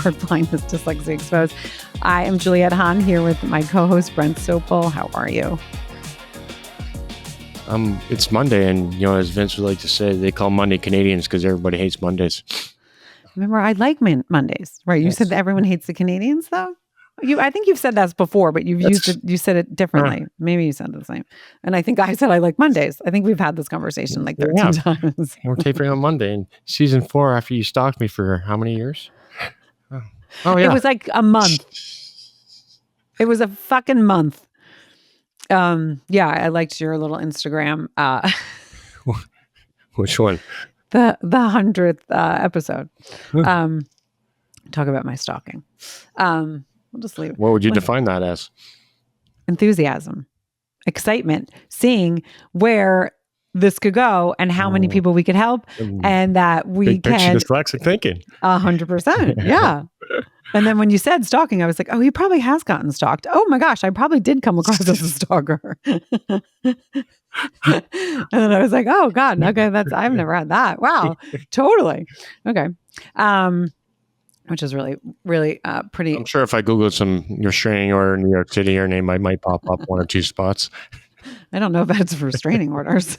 Word Blindness, Dyslexia Exposed. I am Juliet Hahn here with my co-host Brent Sopel. How are you? It's Monday, and as Vince would like to say, they call Monday Canadians because everybody hates Mondays. Remember, I like Mondays, right? You said that everyone hates the Canadians, though. I think you've said that before, but you said it differently. Maybe you said the same. And I think I said I like Mondays. I think we've had this conversation like 13 times. We're taping on Monday, and season 4 after you stalked me for how many years? Oh yeah, it was like a month. It was a fucking month. Yeah, I liked your little Instagram. Which one? The 100th episode. Talk about my stalking. We'll just leave it. What would you define that as? Enthusiasm, excitement, seeing where this could go and how many people we could help, and that we can. Dyslexic thinking. 100%. Yeah. And then when you said stalking, I was like, oh, he probably has gotten stalked. Oh my gosh, I probably did come across as a stalker. And then I was like, oh God, okay, I've never had that. Wow, totally. Okay. Which is really, really pretty. I'm sure if I Googled some restraining order in New York City, your name might pop up one or two spots. I don't know if that's for restraining orders.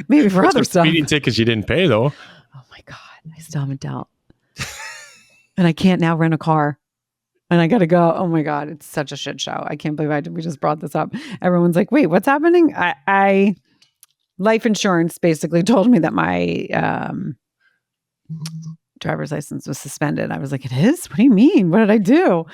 Maybe for other stuff. Speeding tickets you didn't pay though. Oh my God, I still haven't dealt. And I can't now rent a car. And I got to go. Oh my God, it's such a shit show. I can't believe we just brought this up. Everyone's like, wait, what's happening? I life insurance basically told me that my driver's license was suspended. I was like, it is? What do you mean? What did I do?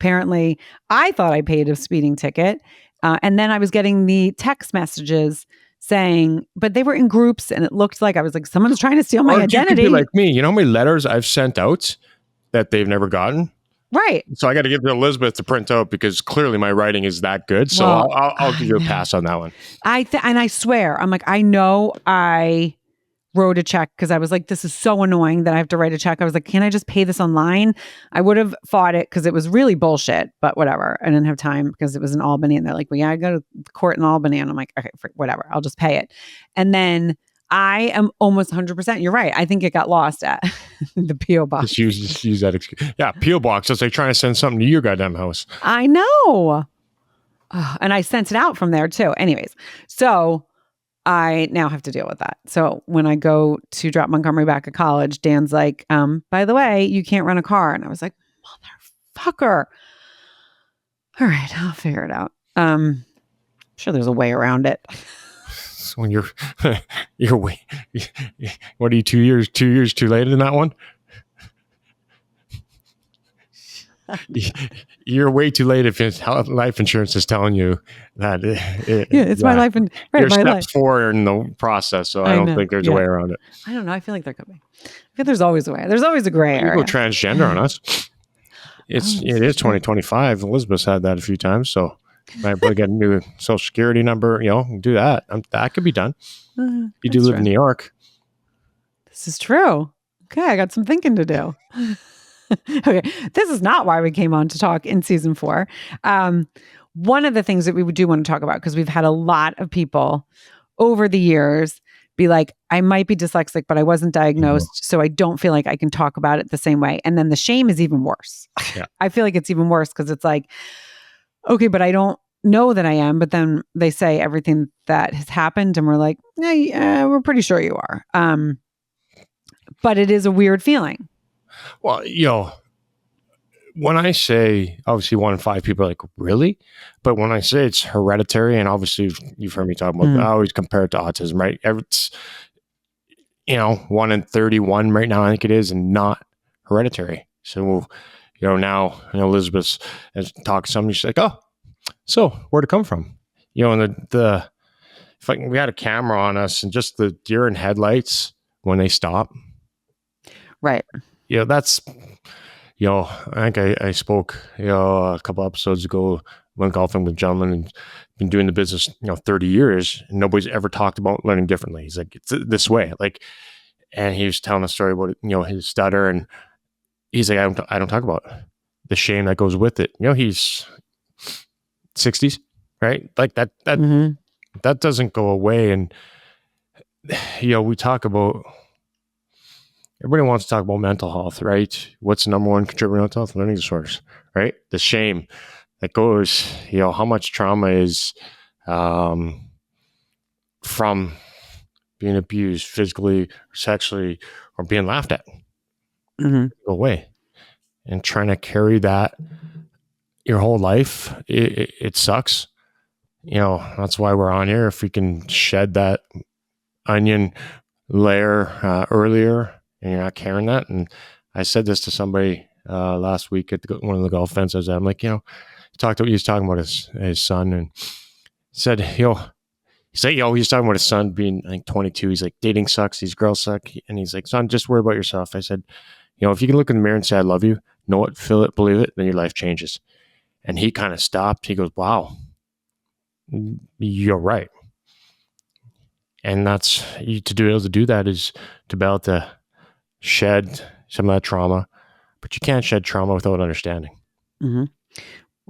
Apparently, I thought I paid a speeding ticket. And then I was getting the text messages saying, but they were in groups and it looked like I was like, someone's trying to steal my identity. You could be like me. You know how many letters I've sent out that they've never gotten? Right. So I got to give it to Elizabeth to print out because clearly my writing is that good. So well, I'll give you a pass on that one. And I swear, I'm like, I know I wrote a check because I was like, this is so annoying that I have to write a check. I was like, can I just pay this online? I would have fought it because it was really bullshit, but whatever. I didn't have time because it was in Albany and they're like, well, yeah, I go to court in Albany. And I'm like, okay, whatever. I'll just pay it. And then I am almost 100%. You're right. I think it got lost at the P.O. box. Just use that excuse. Yeah, P.O. box. It's like trying to send something to your goddamn house. I know. And I sent it out from there too. Anyways, so I now have to deal with that. So when I go to drop Montgomery back at college, Dan's like, by the way, you can't rent a car. And I was like, motherfucker. All right, I'll figure it out. I'm sure there's a way around it. So when you're way, what are you, 2 years too late in that one? You're way too late if life insurance is telling you that. It's my life. Right, you're my step life. 4 in the process, so I don't think there's a way around it. I don't know. I feel like there could be. I feel there's always a way. There's always a gray area. You go transgender on us. It is 2025. Elizabeth's had that a few times, so might probably get a new social security number. Do that. That could be done. You do live in New York. This is true. Okay, I got some thinking to do. Okay, this is not why we came on to talk in season 4. One of the things that we do want to talk about, because we've had a lot of people over the years be like, I might be dyslexic, but I wasn't diagnosed, so I don't feel like I can talk about it the same way. And then the shame is even worse. Yeah. I feel like it's even worse because it's like, okay, but I don't know that I am. But then they say everything that has happened, and we're like, yeah, we're pretty sure you are. But it is a weird feeling. Well, when I say, obviously 1 in 5 people are like, really? But when I say it's hereditary, and obviously you've heard me talk about, I always compare it to autism, right? It's, 1 in 31 right now, I think it is, and not hereditary. So, now Elizabeth has talked to somebody, she's like, oh, so where'd it come from? And if we had a camera on us and just the deer in headlights when they stop. Right. That's, I think I spoke, a couple episodes ago, went golfing with a gentleman and been doing the business, 30 years, and nobody's ever talked about learning differently. He's like, it's this way. And he was telling a story about, his stutter, and he's like, I don't talk about the shame that goes with it. He's 60s, right? Like that doesn't go away. And, we talk about, everybody wants to talk about mental health, right? What's the number one contributor to mental health? Learning disorders, right? The shame that goes, how much trauma is from being abused physically or sexually or being laughed at. Go away. And trying to carry that your whole life, it sucks. That's why we're on here. If we can shed that onion layer earlier and you're not carrying that. And I said this to somebody last week at one of the golf events I was at. I'm like, he was talking about his son and said, he was talking about his son being, I think, 22. He's like, dating sucks. These girls suck. And he's like, son, just worry about yourself. I said, if you can look in the mirror and say, I love you, know it, feel it, believe it, then your life changes. And he kind of stopped. He goes, wow, you're right. And that's, to be able to do that is to be able to shed some of that trauma, but you can't shed trauma without understanding. Mm-hmm.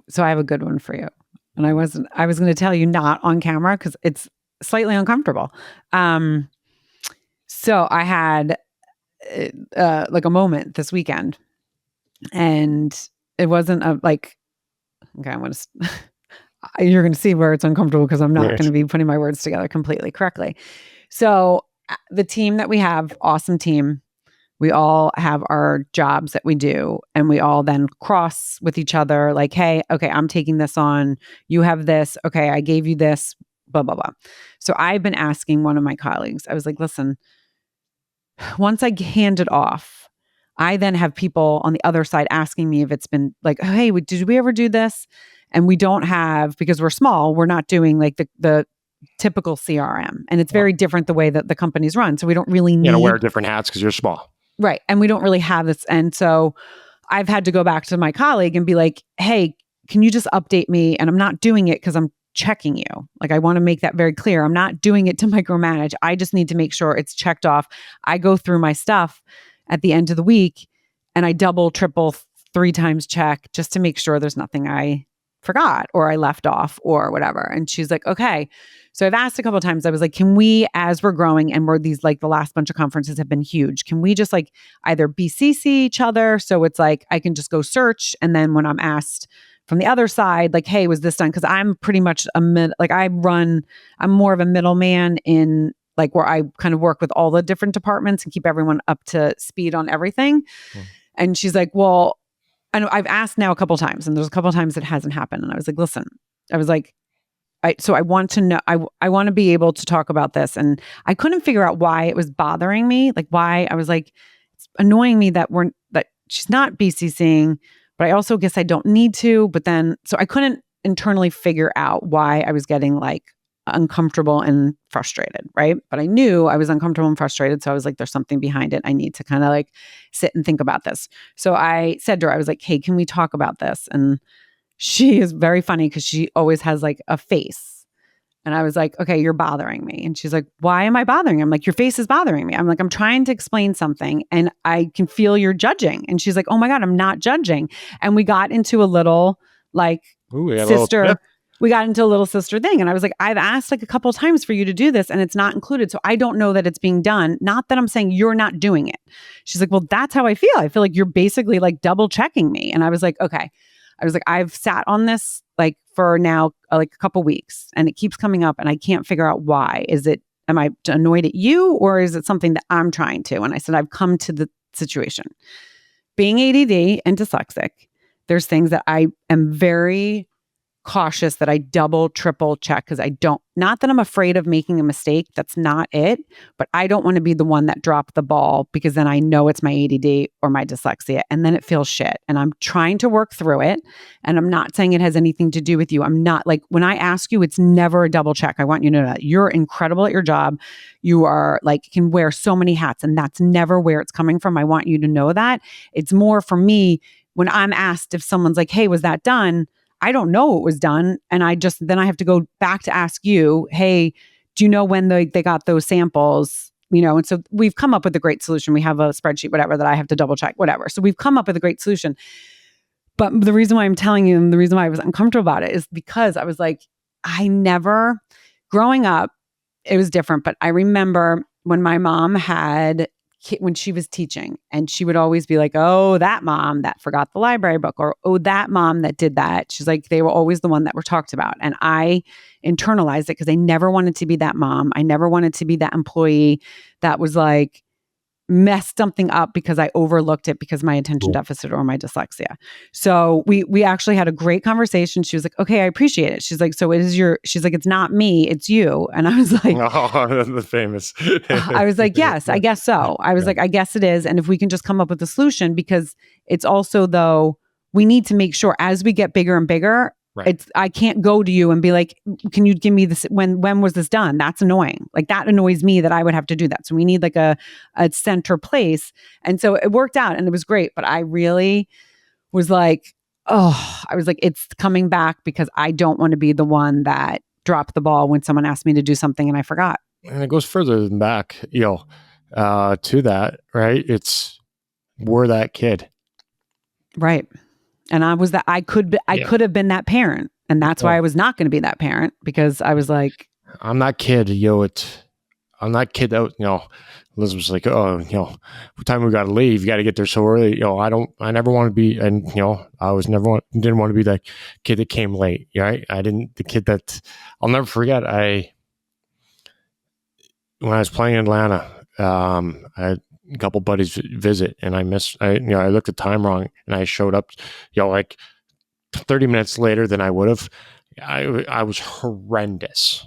So I have a good one for you. And I was going to tell you not on camera because it's slightly uncomfortable. So I had like a moment this weekend, and it wasn't okay, you're going to see where it's uncomfortable because I'm not going to be putting my words together completely correctly. So the team that we have, awesome team, we all have our jobs that we do, and we all then cross with each other like, hey, okay, I'm taking this on. You have this. Okay, I gave you this, blah, blah, blah. So I've been asking one of my colleagues, I was like, listen, once I hand it off, I then have people on the other side asking me if it's been like, hey, did we ever do this? And we don't have, because we're small, we're not doing like the typical CRM. And it's very different the way that the companies run. So we don't really need to wear different hats because you're small. Right. And we don't really have this. And so I've had to go back to my colleague and be like, hey, can you just update me? And I'm not doing it because I'm checking you. Like, I want to make that very clear. I'm not doing it to micromanage. I just need to make sure it's checked off. I go through my stuff at the end of the week and I double, triple, 3 times check just to make sure there's nothing I forgot or I left off or whatever. And she's like, okay. So I've asked a couple of times, I was like, can we, as we're growing and we're these, like the last bunch of conferences have been huge, can we just like either BCC each other? So it's like, I can just go search. And then when I'm asked from the other side, like, hey, was this done? Cause I'm pretty much I'm more of a middleman in like where I kind of work with all the different departments and keep everyone up to speed on everything. And she's like, well, I know I've asked now a couple times and there's a couple times it hasn't happened. And I was like, listen, I was like, so I want to know, I want to be able to talk about this. And I couldn't figure out why it was bothering me. Like why I was like, it's annoying me that she's not BCCing, but I also guess I don't need to, but then, so I couldn't internally figure out why I was getting like uncomfortable and frustrated. Right. But I knew I was uncomfortable and frustrated. So I was like, there's something behind it. I need to kind of like sit and think about this. So I said to her, I was like, hey, can we talk about this? And she is very funny because she always has like a face. And I was like, okay, you're bothering me. And she's like, why am I bothering you? I'm like, your face is bothering me. I'm like, I'm trying to explain something and I can feel you're judging. And she's like, oh my God, I'm not judging. And we got into a little like sister. We got into a little sister thing. And I was like, I've asked like a couple of times for you to do this and it's not included. So I don't know that it's being done. Not that I'm saying you're not doing it. She's like, well, that's how I feel. I feel like you're basically like double checking me. And I was like, okay. I was like, I've sat on this like for now like a couple weeks and it keeps coming up and I can't figure out why. Am I annoyed at you or is it something that I'm trying to? And I said, I've come to the situation. Being ADD and dyslexic, there's things that I am very cautious that I double, triple check because not that I'm afraid of making a mistake. That's not it. But I don't want to be the one that dropped the ball because then I know it's my ADD or my dyslexia and then it feels shit. And I'm trying to work through it. And I'm not saying it has anything to do with you. I'm not like, when I ask you, it's never a double check. I want you to know that you're incredible at your job. You are like, can wear so many hats and that's never where it's coming from. I want you to know that. It's more for me when I'm asked if someone's like, hey, was that done? I don't know it was done. And then I have to go back to ask you, hey, do you know when they got those samples? And so we've come up with a great solution. We have a spreadsheet, whatever, that I have to double check, whatever. So we've come up with a great solution. But the reason why I'm telling you and the reason why I was uncomfortable about it is because I was like, growing up, it was different. But I remember when my mom had when she was teaching, and she would always be like, oh, that mom that forgot the library book, or oh, that mom that did that. She's like, they were always the one that were talked about. And I internalized it because I never wanted to be that mom. I never wanted to be that employee that was like, messed something up because I overlooked it because my attention deficit or my dyslexia. So we actually had a great conversation. She was like, okay, I appreciate it. She's like, so it is she's like, it's not me, it's you. And I was like, oh, the famous. I was like, yes, I guess so. I was like, I guess it is. And if we can just come up with a solution, because it's also though, we need to make sure as we get bigger and bigger, I can't go to you and be like, can you give me this? When was this done? That's annoying. Like that annoys me that I would have to do that. So we need like a center place. And so it worked out and it was great. But I really was like, I was like, it's coming back because I don't want to be the one that dropped the ball when someone asked me to do something and I forgot. And it goes further than back, to that, right? We're that kid. Right. And I was that I could have been that parent. And that's why I was not going to be that parent, because I was like, I'm that kid, I'm that kid that, Elizabeth's like, oh, what time we got to leave? You got to get there so early. I never want to be, and, I was didn't want to be that kid that came late. Right. The kid that I'll never forget. When I was playing in Atlanta, I had a couple buddies visit and I looked at time wrong and I showed up, like 30 minutes later than I would have. I was horrendous.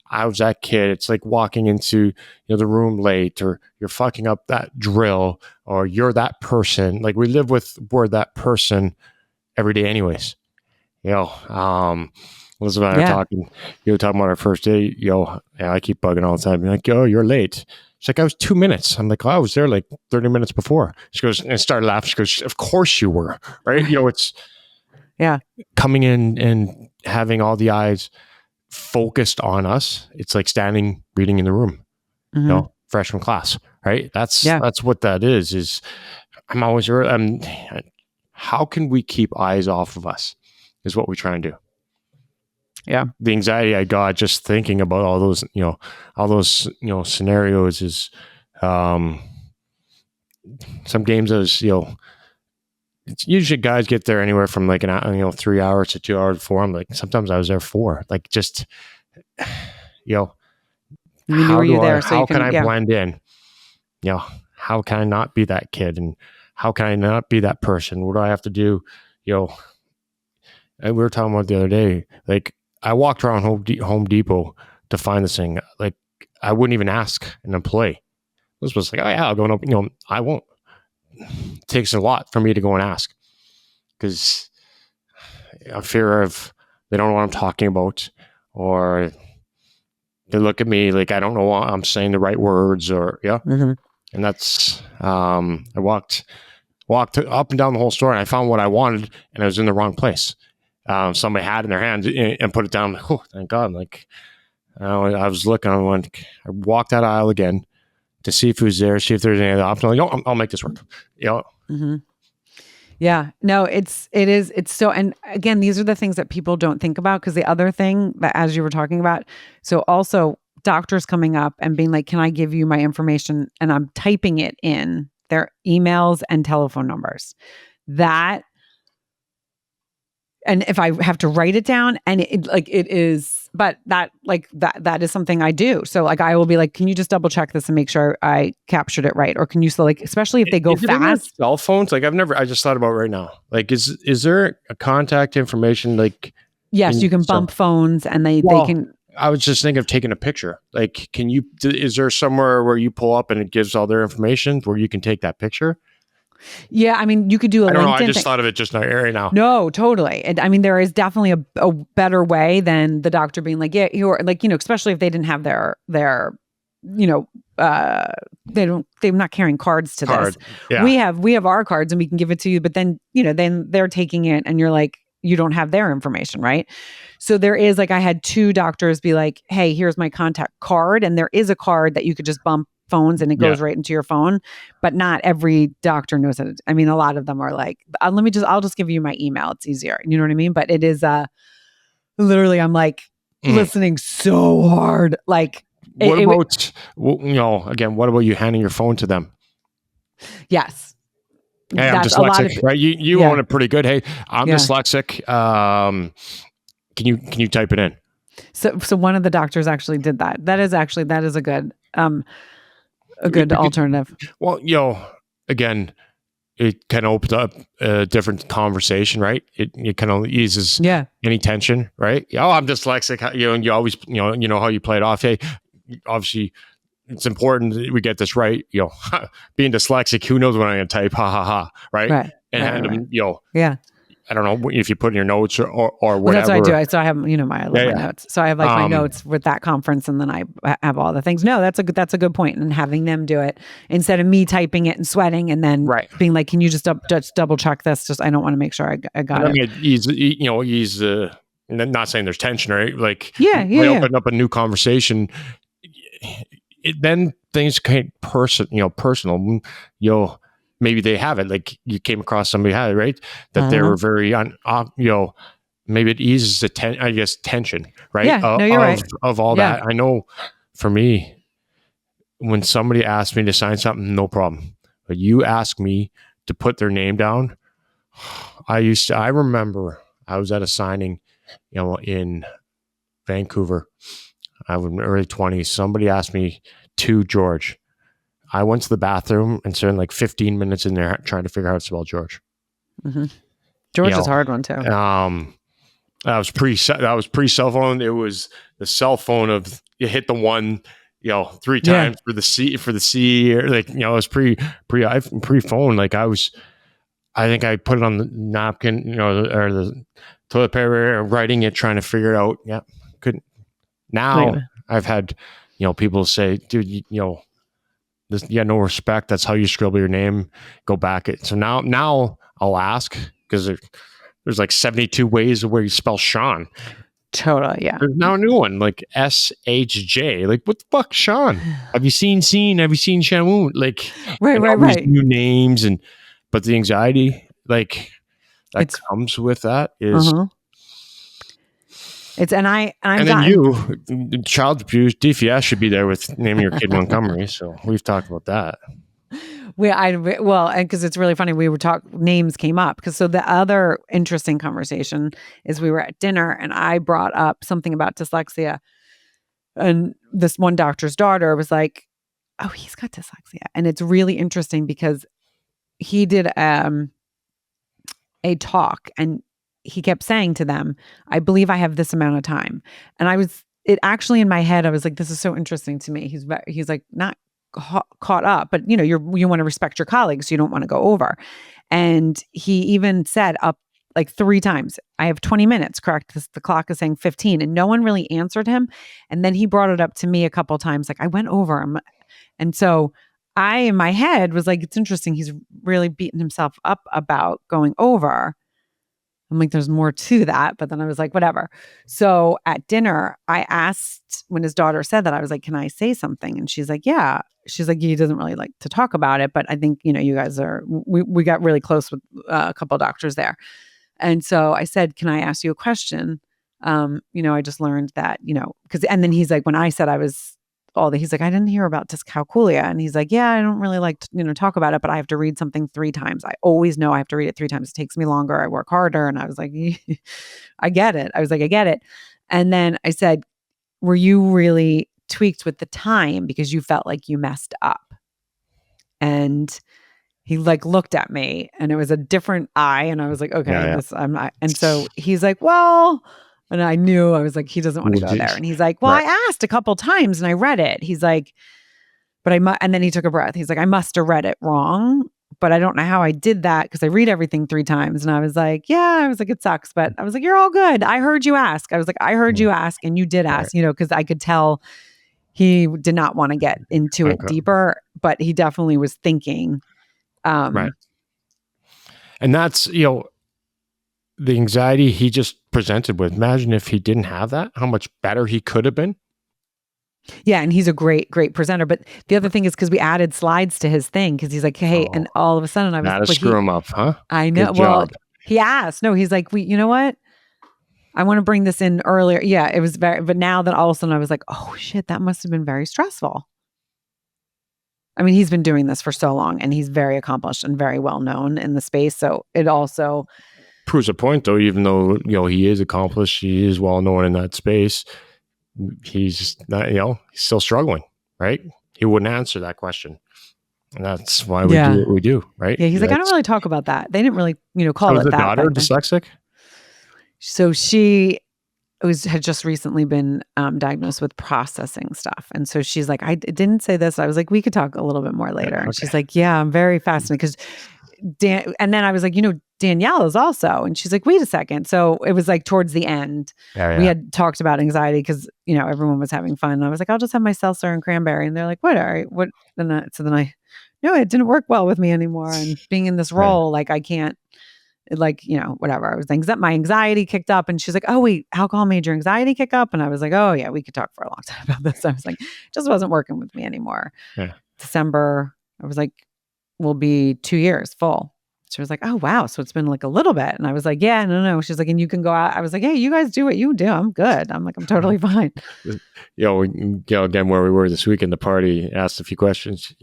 I was that kid. It's like walking into the room late, or you're fucking up that drill, or you're that person. Like we live with we're that person every day anyways. Elizabeth and I are talking, talking about our first day, I keep bugging all the time. You're like, you're late. She's like, I was 2 minutes. I'm like, I was there like 30 minutes before. She goes, and started laughing. She goes, of course you were, right? It's coming in and having all the eyes focused on us. It's like reading in the room, freshman class, right? That's what that is I'm always, how can we keep eyes off of us is what we try and do. Yeah. The anxiety I got just thinking about all those scenarios is, some games as, it's usually guys get there anywhere from like 3 hours to 2 hours before. I'm like, sometimes I was there 4, like just, how can I blend in? How can I not be that kid? And how can I not be that person? What do I have to do? And we were talking about the other day, like I walked around Home Depot to find this thing. Like I wouldn't even ask an employee. This was like, oh yeah, I'll go up. I won't. It takes a lot for me to go and ask, because I fear of they don't know what I'm talking about, or they look at me like I don't know what I'm saying the right words, or and that's I walked up and down the whole store and I found what I wanted and I was in the wrong place. Somebody had in their hand and put it down. Oh, thank God! Like I was looking, I walked that aisle again to see if it was there, see if there's any other option. Like, I'll make this work. Yeah, no, it's so, and again, these are the things that people don't think about, because the other thing that, as you were talking about, so also doctors coming up and being like, can I give you my information? And I'm typing it in their emails and telephone numbers. And if I have to write it down, and that is something I do. So like, I will be like, can you just double check this and make sure I captured it right? Or can you still, like, especially if they go fast. Cell phones? Like I just thought about right now. Like, is there a contact information? Like, yes, you can bump phones and they can. I was just thinking of taking a picture. Like, is there somewhere where you pull up and it gives all their information where you can take that picture? Yeah, I mean, you could do a LinkedIn. I don't know. I just thought of it just right now. No, totally. And I mean, there is definitely a better way than the doctor being like, yeah, you're like, especially if they didn't have their they're not carrying cards to this. Yeah. We have our cards and we can give it to you, but then, then they're taking it and you're like, you don't have their information, right? So there is, like, I had 2 doctors be like, hey, here's my contact card. And there is a card that you could just bump phones and it goes right into your phone, but not every doctor knows it. I mean, a lot of them are like, I'll just give you my email. It's easier. You know what I mean? But it is, literally, I'm like listening so hard. Like, what about you handing your phone to them? Yes. Hey, I'm That's a lot dyslexic, of, right? You yeah. own it pretty good. Hey, I'm Yeah. dyslexic. Can you type it in? So one of the doctors actually did that. That is a good alternative. Well, again, it kind of opens up a different conversation, right? It kind of eases Yeah. any tension, right? Oh, I'm dyslexic. And you always, you know how you play it off. Hey, obviously, it's important that we get this right. Being dyslexic, who knows what I'm going to type? Ha ha ha, right? Right. And Right. hand Right. them, Yeah. I don't know if you put in your notes or Well, whatever. that's what I do. So I have, I love my notes. So I have like my notes with that conference, and then I have all the things. No, that's a good point. And having them do it instead of me typing it and sweating, and then being like, "Can you just double check this? Just I don't want to make sure I got it." I mean, he's not saying there's tension, right? Like, yeah. Open up a new conversation. Then things get personal. Maybe they have it. Like you came across somebody had it, right? That they were very maybe it eases the tension, right? Yeah, no, you're right. Of all that. I know for me, when somebody asks me to sign something, no problem. But you ask me to put their name down, I remember I was at a signing, in Vancouver. I was in my early 20s. Somebody asked me to George. I went to the bathroom and spent like 15 minutes in there trying to figure out how to spell George. Mm-hmm. George is a hard one too. That was pre cell phone. It was the cell phone of you hit the one, 3 times for the C, or like, it was pre phone. Like I think I put it on the napkin, or the toilet paper, writing it, trying to figure it out. Yeah. Couldn't. Now I've had, people say, dude, this, no respect. That's how you scribble your name. Go back it. So now I'll ask, because there's like 72 ways of where you spell Sean. Totally, yeah. There's now a new one, like SHJ. Like, what the fuck, Sean? Have you seen Shamoon? Like, right. New names, but the anxiety, like, that comes with that is. It's I'm and then you, child abuse, DFS should be there with naming your kid Montgomery. So we've talked about that. And because it's really funny, names came up. So the other interesting conversation is we were at dinner and I brought up something about dyslexia, and this one doctor's daughter was like, "Oh, he's got dyslexia," and it's really interesting because he did a talk and he kept saying to them, "I believe I have this amount of time," and it actually in my head, I was like, "This is so interesting to me." He's like not caught up, but you want to respect your colleagues. So you don't want to go over. And he even said up like 3 times, "I have 20 minutes, correct? The clock is saying 15. And no one really answered him. And then he brought it up to me a couple of times. Like I went over him. And so I, in my head was like, it's interesting. He's really beating himself up about going over. I'm like, there's more to that. But then I was like, whatever. So at dinner, I asked when his daughter said that, I was like, can I say something? And she's like, yeah. She's like, he doesn't really like to talk about it. But I think, you guys we got really close with a couple of doctors there. And so I said, can I ask you a question? I just learned that, and then he's like, when I said I was he's like, I didn't hear about dyscalculia. And he's like, yeah, I don't really like to, talk about it, but I have to read something 3 times. I always know I have to read it 3 times. It takes me longer. I work harder. And I was like, I get it. I was like, I get it. And then I said, were you really tweaked with the time because you felt like you messed up? And he like looked at me and it was a different eye. And I was like, okay, I'm not. And so he's like, well, and I knew, I was like, he doesn't want to go there. And he's like, well, I asked a couple times and I read it. He's like, but and then he took a breath. He's like, I must have read it wrong, but I don't know how I did that because I read everything 3 times. And I was like, yeah, I was like, it sucks. But I was like, you're all good. I heard you ask. I was like, I heard you ask and you did ask, because I could tell he did not want to get into it deeper, but he definitely was thinking. Right. And that's, the anxiety he just presented with. Imagine if he didn't have that, how much better he could have been. Yeah. And he's a great, great presenter. But the other thing is because we added slides to his thing because he's like, hey, and all of a sudden I was like, screw him up, huh? I know. Well, he asked. No, he's like, you know what? I want to bring this in earlier. Yeah, it was but now that all of a sudden I was like, oh shit, that must have been very stressful. I mean, he's been doing this for so long and he's very accomplished and very well known in the space. So it also proves a point though, even though, he is accomplished, he is well known in that space. He's not, he's still struggling, right? He wouldn't answer that question. And that's why we do what we do, right? Yeah. He's like, I don't really talk about that. They didn't really, call it the that. daughter dyslexic? So she had just recently been diagnosed with processing stuff. And so she's like, I didn't say this. I was like, we could talk a little bit more later. And she's like, yeah, I'm very fascinated because and then I was like, Danielle is also, and she's like, wait a second. So it was like towards the end, we had talked about anxiety because, everyone was having fun. And I was like, I'll just have my seltzer and cranberry. And they're like, what? So then no, it didn't work well with me anymore. And being in this role, like I can't, whatever. I was thinking that my anxiety kicked up and she's like, oh wait, alcohol made your anxiety kick up? And I was like, oh yeah, we could talk for a long time about this. I was like, it just wasn't working with me anymore. Yeah. December, I was like, will be 2 years full. She was like, oh wow. So it's been like a little bit. And I was like, yeah, no. She's like, and you can go out. I was like, hey, you guys do what you do. I'm good. I'm like, I'm totally fine. Again, where we were this week in the party, asked a few questions,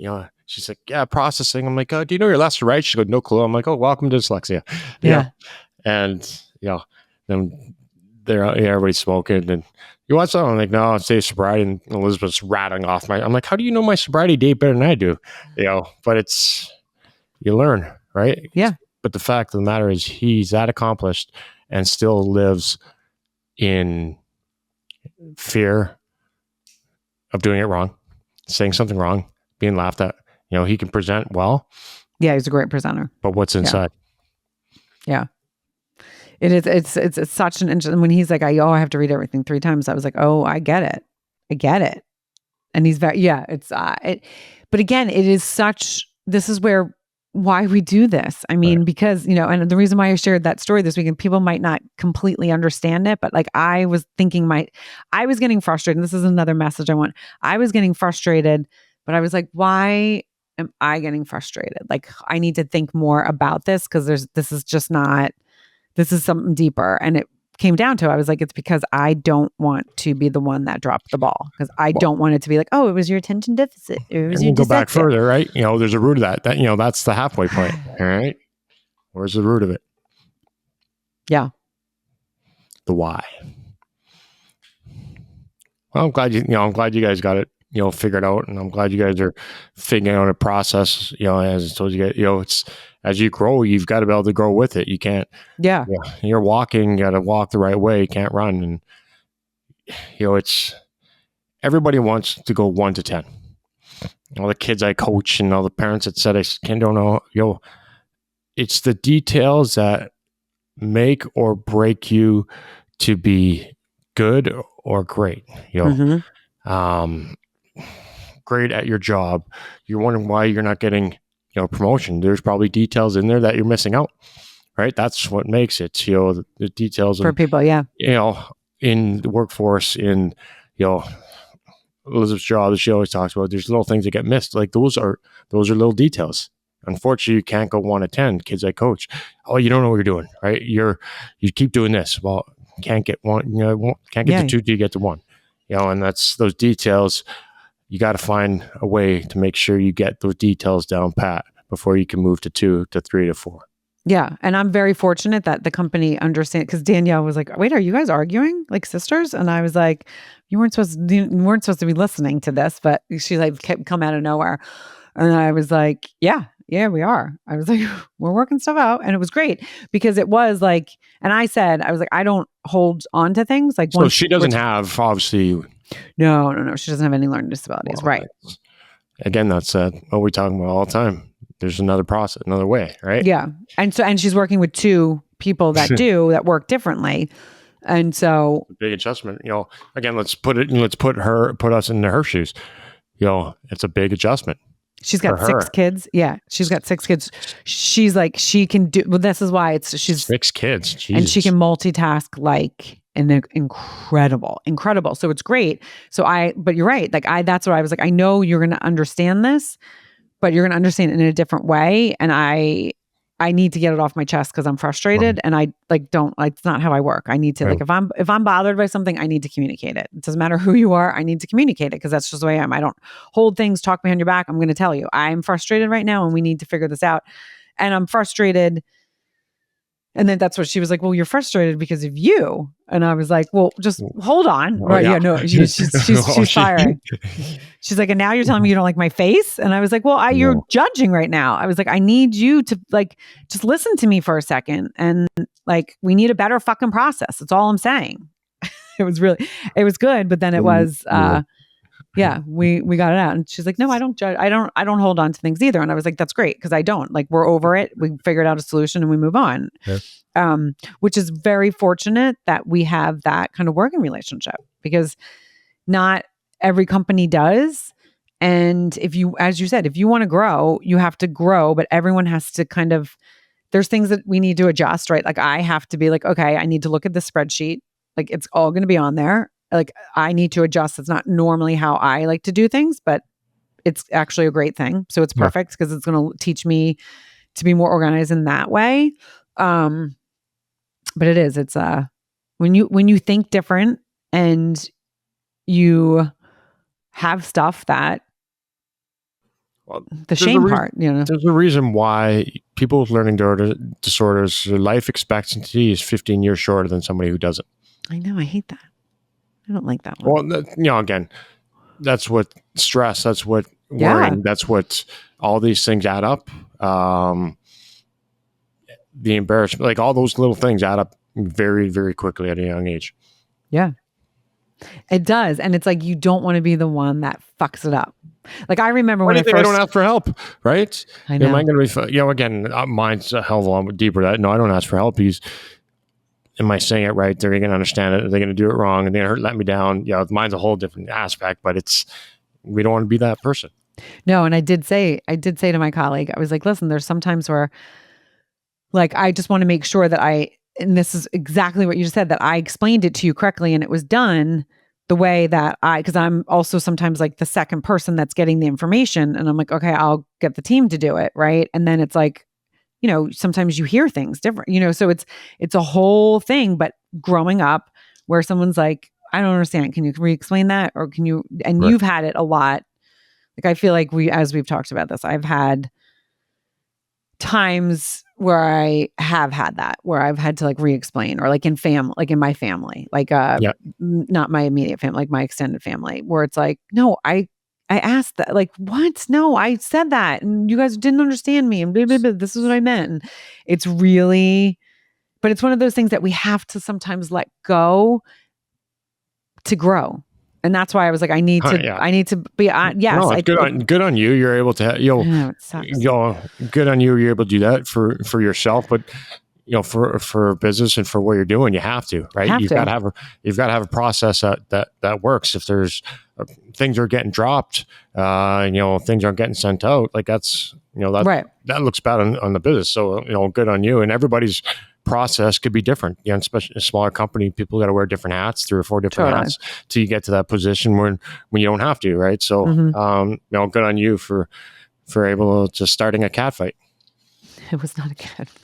she's like, yeah, processing. I'm like, do you know your left or right? She goes, no clue. I'm like, oh, welcome to dyslexia. Yeah. And, then everybody's smoking and you want something? I'm like, no, it's day sobriety. And Elizabeth's rattling off I'm like, how do you know my sobriety date better than I do? But you learn, right? Yeah. But the fact of the matter is he's that accomplished and still lives in fear of doing it wrong, saying something wrong, being laughed at. He can present well. Yeah, he's a great presenter. But what's inside? Yeah. It is. It's such an interesting. When he's like, I have to read everything 3 times. I was like, oh, I get it. And he's very, it's but again, it is such. This is why we do this. I mean, because and the reason why I shared that story this weekend, people might not completely understand it, but like I was thinking, I was getting frustrated. And this is another message I want. I was getting frustrated, but I was like, why am I getting frustrated? Like I need to think more about this because this is something deeper. And it came down to, I was like, it's because I don't want to be the one that dropped the ball because I don't want it to be like, oh, it was your attention deficit. It was your go back further, right? There's a root of that. That's the halfway point. All right. Where's the root of it? Yeah. The why. Well, I'm glad you guys got it, figured out. And I'm glad you guys are figuring out a process, as I told you guys, it's, as you grow, you've got to be able to grow with it. You can't. Yeah. You're walking. You got to walk the right way. You can't run. And it's everybody wants to go 1 to 10. All the kids I coach and all the parents that said I don't know. It's the details that make or break you to be good or great. Great at your job. You're wondering why you're not getting promotion. There's probably details in there that you're missing out, right? That's what makes it, the details for people. Yeah. In the workforce, in, Elizabeth's job that she always talks about, there's little things that get missed. Like those are little details. Unfortunately, you can't go 1 to 10 kids I coach. Oh, you don't know what you're doing, right? You keep doing this. Well, can't get 1, can't get to 2 till you get to 1, and that's those details. You got to find a way to make sure you get those details down pat before you can move to 2 to 3 to 4. Yeah. And I'm very fortunate that the company understands, because Danielle was like, wait, are you guys arguing like sisters? And I was like, you weren't supposed to be listening to this, but she like kept come out of nowhere. And I was like, yeah, we are. I was like, we're working stuff out. And it was great because it was like, and I was like, I don't hold on to things. Like, so she doesn't have, obviously. No. She doesn't have any learning disabilities. Well, right. Again, that's what we're talking about all the time. There's another process, another way, right? Yeah. And she's working with 2 people that work differently. And so big adjustment, again, let's put us into her shoes. It's a big adjustment. She's got 6 kids. Yeah. She's got 6 kids. She's like, she can do, well, this is why she's 6 kids. Jesus. And she can multitask like incredible. So it's great. But you're right. Like that's what I was like, I know you're going to understand this, but you're going to understand it in a different way. And I I need to get it off my chest because I'm frustrated and I it's not how I work. I need to like, if I'm bothered by something, I need to communicate it. It doesn't matter who you are. I need to communicate it because that's just the way I am. I don't hold things, talk behind your back. I'm going to tell you, I'm frustrated right now and we need to figure this out. And I'm frustrated. And then that's what she was like, well, you're frustrated because of you. And I was like, well, just hold on. Oh, right. yeah. Yeah, no, she's firing. She's like, and now you're telling me you don't like my face? And I was like, well, you're judging right now. I was like, I need you to like, just listen to me for a second. And like, we need a better fucking process. That's all I'm saying. It was good. But then it was, yeah, we got it out. And she's like, no, I don't judge. I don't hold on to things either. And I was like, that's great. Cause I don't like, we're over it. We figured out a solution and we move on. Yeah. Which is very fortunate that we have that kind of working relationship because not every company does. And if you, as you said, if you want to grow, you have to grow, but everyone has to kind of, there's things that we need to adjust, right? Like I have to be like, okay, I need to look at the spreadsheet. Like it's all going to be on there. Like I need to adjust. It's not normally how I like to do things, but it's actually a great thing. So it's perfect because it's going to teach me to be more organized in that way. But it's when you think different and you have stuff that the shame part, there's a reason why people with learning disorders, their life expectancy is 15 years shorter than somebody who doesn't. I know. I hate that. I don't like that one. Well, again, that's what stress, that's what worrying, that's what all these things add up. The embarrassment, like all those little things add up very, very quickly at a young age. Yeah, it does. And it's like, you don't want to be the one that fucks it up. Like I remember when I don't ask for help, right? I know. Am I going to be, again, mine's a hell of a lot deeper. No, I don't ask for help. Am I saying it right? They're going to understand it. Are they going to do it wrong? And they're going to let me down. Mine's a whole different aspect, but we don't want to be that person. No. And I did say to my colleague, I was like, listen, there's sometimes where like, I just want to make sure that and this is exactly what you just said, that I explained it to you correctly and it was done the way that because I'm also sometimes like the second person that's getting the information and I'm like, okay, I'll get the team to do it. Right. And then it's like, sometimes you hear things different, so it's a whole thing, but growing up where someone's like, I don't understand. Can you re-explain that? Or can you, and you've had it a lot. Like, I feel like as we've talked about this, I've had times where I have had that, where I've had to like re-explain or like in my family, like, not my immediate family, like my extended family, where it's like, no, I asked that, like, what? No, I said that and you guys didn't understand me and blah, blah, blah, this is what I meant. And it's really, but it's one of those things that we have to sometimes let go to grow. And that's why I was like, I need to be on. Yes. No, good on you. You're able to, good on you. You're able to do that for yourself, but for business and for what you're doing, you have to, right? You've got to have a process that works. If there's things are getting dropped, things aren't getting sent out, like that's, that looks bad on the business. So, good on you. And everybody's process could be different. Especially a smaller company, people got to wear different hats, 3 or 4 different hats till you get to that position when you don't have to, right? So, good on you for able to starting a cat fight. It was not a cat fight.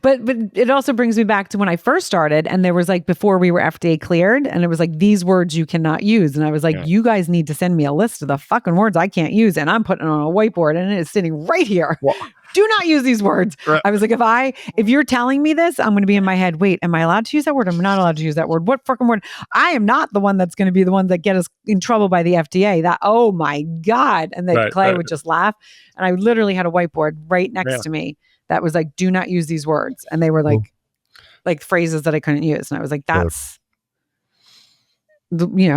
but it also brings me back to when I first started and there was like, before we were FDA cleared and it was like, these words you cannot use. And I was like, you guys need to send me a list of the fucking words I can't use. And I'm putting it on a whiteboard and it is sitting right here. Well, do not use these words. Right. I was like, if you're telling me this, I'm going to be in my head, wait, am I allowed to use that word? I'm not allowed to use that word. What fucking word? I am not the one that's going to be the one that get us in trouble by the FDA. Oh my God. And then Clay would just laugh. And I literally had a whiteboard right next to me that was like, do not use these words. And they were like phrases that I couldn't use. And I was like, that's, we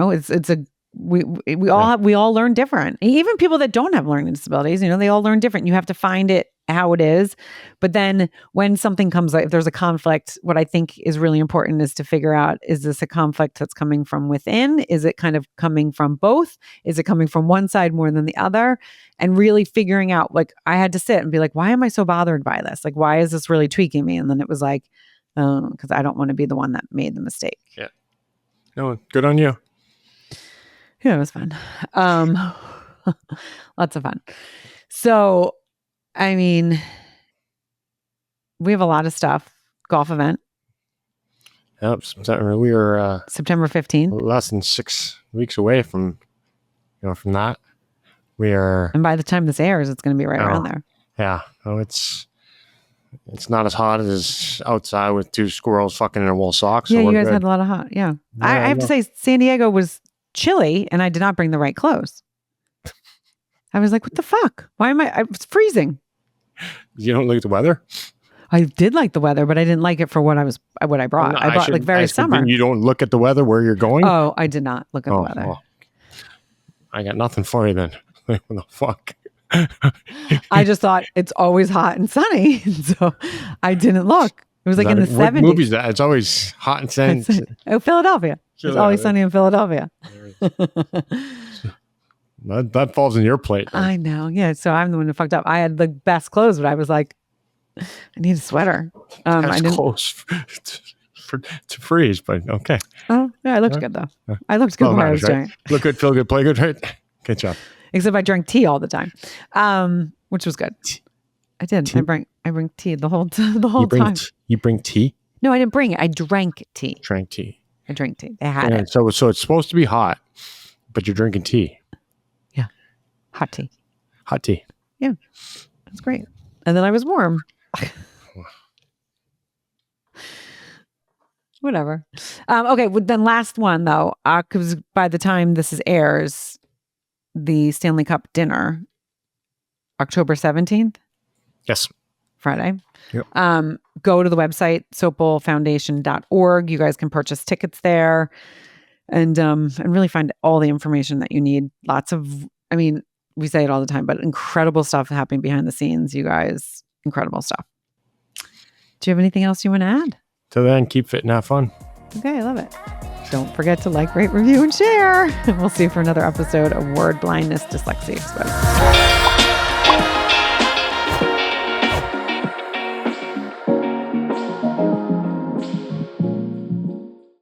all learn different. Even people that don't have learning disabilities, they all learn different. You have to find it how it is. But then when something comes up, if there's a conflict, what I think is really important is to figure out, is this a conflict that's coming from within? Is it kind of coming from both? Is it coming from one side more than the other? And really figuring out, like, I had to sit and be like, why am I so bothered by this? Like, why is this really tweaking me? And then it was like, because I don't want to be the one that made the mistake. Yeah. No, good on you. Yeah, it was fun. Lots of fun. So I mean, we have a lot of stuff. Golf event. Yep. We were September 15th. Less than 6 weeks away from that. We are. And by the time this airs, it's going to be right around there. Yeah. Oh, it's not as hot as outside with 2 squirrels fucking in a wool sock. So yeah, you guys good. had a lot of hot. Yeah. I have to say, San Diego was chilly, and I did not bring the right clothes. I was like, what the fuck? Why am I was freezing. You don't like the weather? I did like the weather, but I didn't like it for what I brought. No, I brought like very summer. You don't look at the weather where you're going? Oh, I did not look at the weather. Well, I got nothing for you then. What the fuck? I just thought it's always hot and sunny. So I didn't look. It was like in the 70s. What movie is that? It's always hot and sunny. Oh, Philadelphia. It's always sunny in Philadelphia. That falls in your plate. Then. I know. Yeah. So I'm the one who fucked up. I had the best clothes, but I was like, I need a sweater. I didn't close to freeze, but okay. Oh, yeah. I looked good though. I looked good while I was doing it. Look good, feel good, play good, right? Good job. Except I drank tea all the time, which was good. I did. Tea? I bring tea the whole time. You bring tea? No, I didn't bring it. I drank tea. Drank tea. I drank tea. They had it. So it's supposed to be hot, but you're drinking tea. Yeah. Hot tea. Hot tea. Yeah. That's great. And then I was warm. Whatever. Okay. Well, then last one though, because by the time this airs, the Stanley Cup dinner, October 17th. Yes. Friday. Yep. Go to the website, sopelfoundation.org. You guys can purchase tickets there and really find all the information that you need. We say it all the time, but incredible stuff happening behind the scenes, you guys. Incredible stuff. Do you have anything else you want to add? Till then, keep fit and have fun. Okay, I love it. Don't forget to like, rate, review, and share. And we'll see you for another episode of Word Blindness, Dyslexia Exposed.